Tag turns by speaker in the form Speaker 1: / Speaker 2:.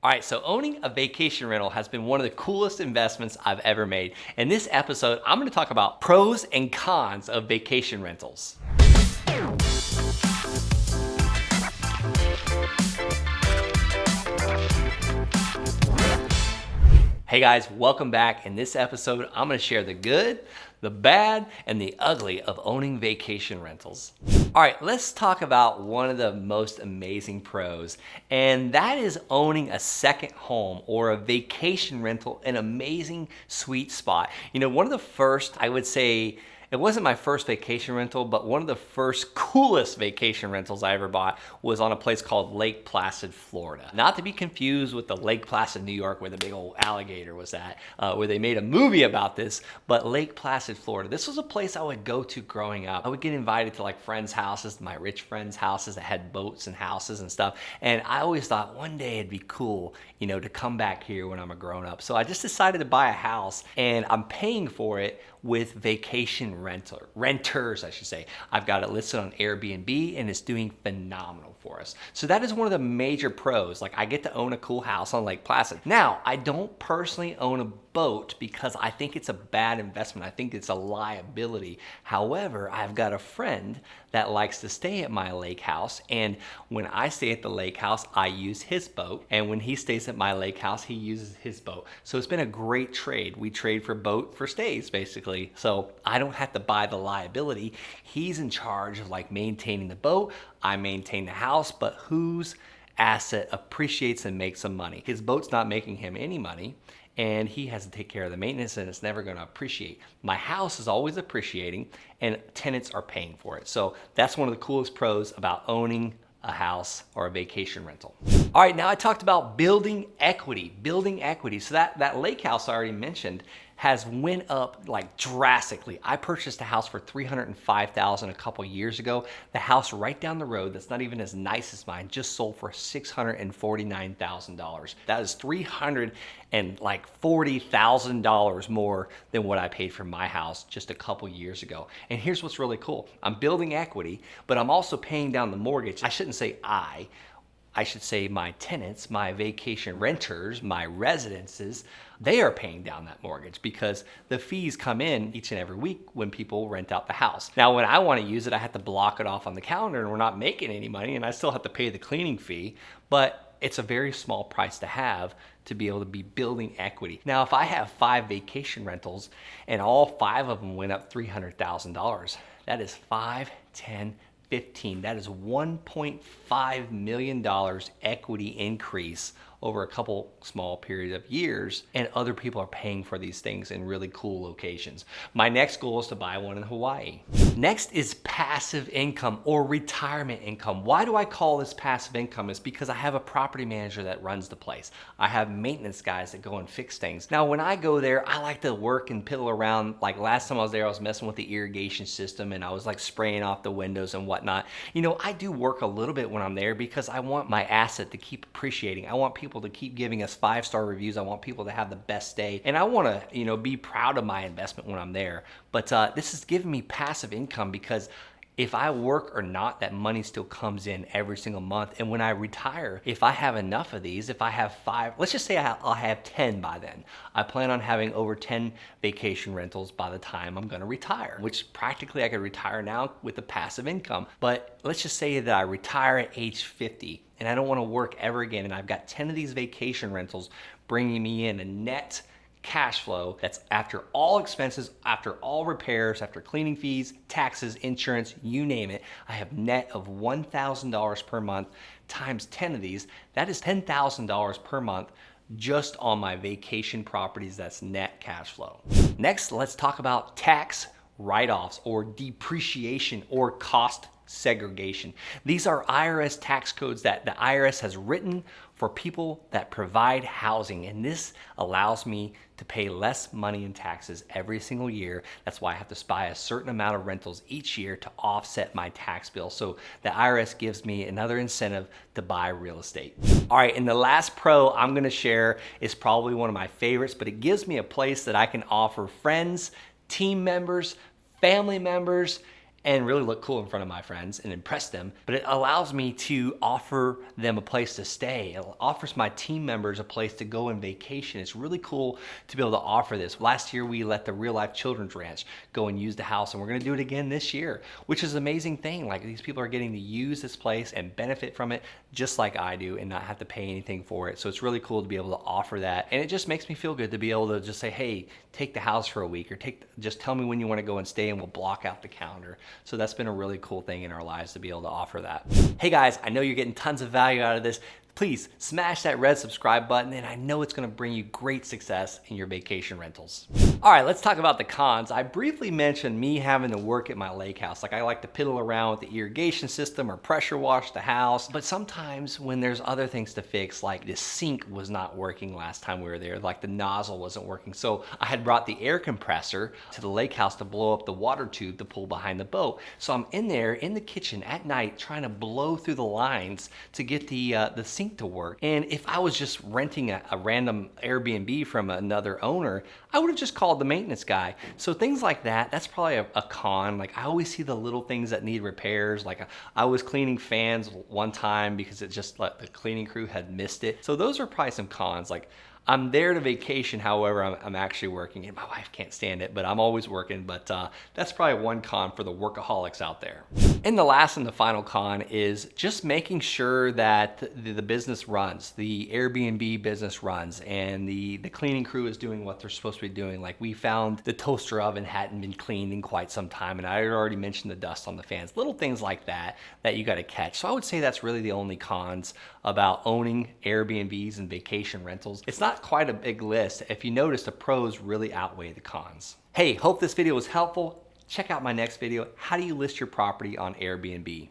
Speaker 1: All right, so owning a vacation rental has been one of the coolest investments I've ever made. In this episode, I'm going to talk about pros and cons of vacation rentals. Hey guys, welcome back. In this episode, I'm going to share the good, the bad, and the ugly of owning vacation rentals. All right, let's talk about one of the most amazing pros, and that is owning a second home or a vacation rental, an amazing sweet spot. You know, one of the first, I would say, it wasn't my first vacation rental, but one of the first coolest vacation rentals I ever bought was on a place called Lake Placid, Florida. Not to be confused with the Lake Placid, New York, where the big old alligator was at, where they made a movie about this, but Lake Placid, Florida. This was a place I would go to growing up. I would get invited to like friends' houses, my rich friends' houses that had boats and houses and stuff, and I always thought one day it'd be cool, you know, to come back here when I'm a grown up. So I just decided to buy a house, and I'm paying for it with vacation renters, I should say. I've got it listed on Airbnb and it's doing phenomenal for us. So that is one of the major pros. Like, I get to own a cool house on Lake Placid. Now, I don't personally own a boat because I think it's a bad investment. I think it's a liability. However, I've got a friend that likes to stay at my lake house, and when I stay at the lake house, I use his boat, and when he stays at my lake house, he uses his boat. So it's been a great trade. We trade for boat for stays, basically. So I don't have to buy the liability. He's in charge of like maintaining the boat. I maintain the house, but whose asset appreciates and makes some money? His boat's not making him any money, and he has to take care of the maintenance, and it's never going to appreciate. My house is always appreciating, and tenants are paying for it. So that's one of the coolest pros about owning a house or a vacation rental. All right, now I talked about building equity. So that lake house I already mentioned has went up like drastically. I purchased a house for $305,000 a couple years ago. The house right down the road, that's not even as nice as mine, just sold for $649,000. That is $340,000 more than what I paid for my house just a couple years ago. And here's what's really cool. I'm building equity, but I'm also paying down the mortgage. I shouldn't say I should say my tenants, my vacation renters, my residences, they are paying down that mortgage because the fees come in each and every week when people rent out the house. Now, when I want to use it, I have to block it off on the calendar, and we're not making any money, and I still have to pay the cleaning fee, but it's a very small price to have to be able to be building equity. Now, if I have 5 vacation rentals and all 5 of them went up $300,000, that is 5, 10, 15. That is $1.5 million equity increase over a couple small period of years, and other people are paying for these things in really cool locations. My next goal is to buy one in Hawaii. Next is passive income or retirement income. Why do I call this passive income? It's because I have a property manager that runs the place. I have maintenance guys that go and fix things. Now, when I go there, I like to work and piddle around. Like last time I was there, I was messing with the irrigation system, and I was like spraying off the windows and whatnot. You know, I do work a little bit when I'm there because I want my asset to keep appreciating. I want people to keep giving us 5-star reviews. I want people to have the best day, and I want to, you know, be proud of my investment when I'm there. But this is giving me passive income because if I work or not, that money still comes in every single month. And when I retire, if I have enough of these, if I have 5, let's just say I'll have 10 by then. I plan on having over 10 vacation rentals by the time I'm going to retire, which practically I could retire now with the passive income. But let's just say that I retire at age 50 and I don't want to work ever again, and I've got 10 of these vacation rentals bringing me in a net cash flow that's after all expenses, after all repairs, after cleaning fees, taxes, insurance, you name it. I have net of $1,000 per month times 10 of these. That is $10,000 per month just on my vacation properties. That's net cash flow. Next, let's talk about tax write-offs or depreciation or cost segregation. These are IRS tax codes that the IRS has written for people that provide housing, and this allows me to pay less money in taxes every single year. That's why I have to buy a certain amount of rentals each year to offset my tax bill. So the IRS gives me another incentive to buy real estate. All right, and the last pro I'm gonna share is probably one of my favorites, but it gives me a place that I can offer friends, team members, family members, and really look cool in front of my friends and impress them, but it allows me to offer them a place to stay. It offers my team members a place to go on vacation. It's really cool to be able to offer this. Last year, we let the Real Life Children's Ranch go and use the house, and we're gonna do it again this year, which is an amazing thing. Like, these people are getting to use this place and benefit from it just like I do and not have to pay anything for it. So it's really cool to be able to offer that. And it just makes me feel good to be able to just say, hey, take the house for a week, or just tell me when you wanna go and stay and we'll block out the calendar. So that's been a really cool thing in our lives to be able to offer that. Hey guys, I know you're getting tons of value out of this. Please smash that red subscribe button, and I know it's gonna bring you great success in your vacation rentals. All right, let's talk about the cons. I briefly mentioned me having to work at my lake house. Like, I like to piddle around with the irrigation system or pressure wash the house, but sometimes when there's other things to fix, like the sink was not working last time we were there, like the nozzle wasn't working. So I had brought the air compressor to the lake house to blow up the water tube to pull behind the boat. So I'm in there in the kitchen at night trying to blow through the lines to get the sink to work. And if I was just renting a random Airbnb from another owner, I would have just called the maintenance guy. So things like that, that's probably a con. Like, I always see the little things that need repairs. Like, I was cleaning fans one time because it just, like, the cleaning crew had missed it. So those are probably some cons. Like, I'm there to vacation, however, I'm actually working, and my wife can't stand it, but I'm always working. But that's probably one con for the workaholics out there. And the last and the final con is just making sure that the business runs, the Airbnb business runs, and the cleaning crew is doing what they're supposed to be doing. Like, we found the toaster oven hadn't been cleaned in quite some time, and I had already mentioned the dust on the fans, little things like that you got to catch. So I would say that's really the only cons about owning Airbnbs and vacation rentals. It's not quite a big list. If you notice, the pros really outweigh the cons. Hey, hope this video was helpful. Check out my next video. How do you list your property on Airbnb?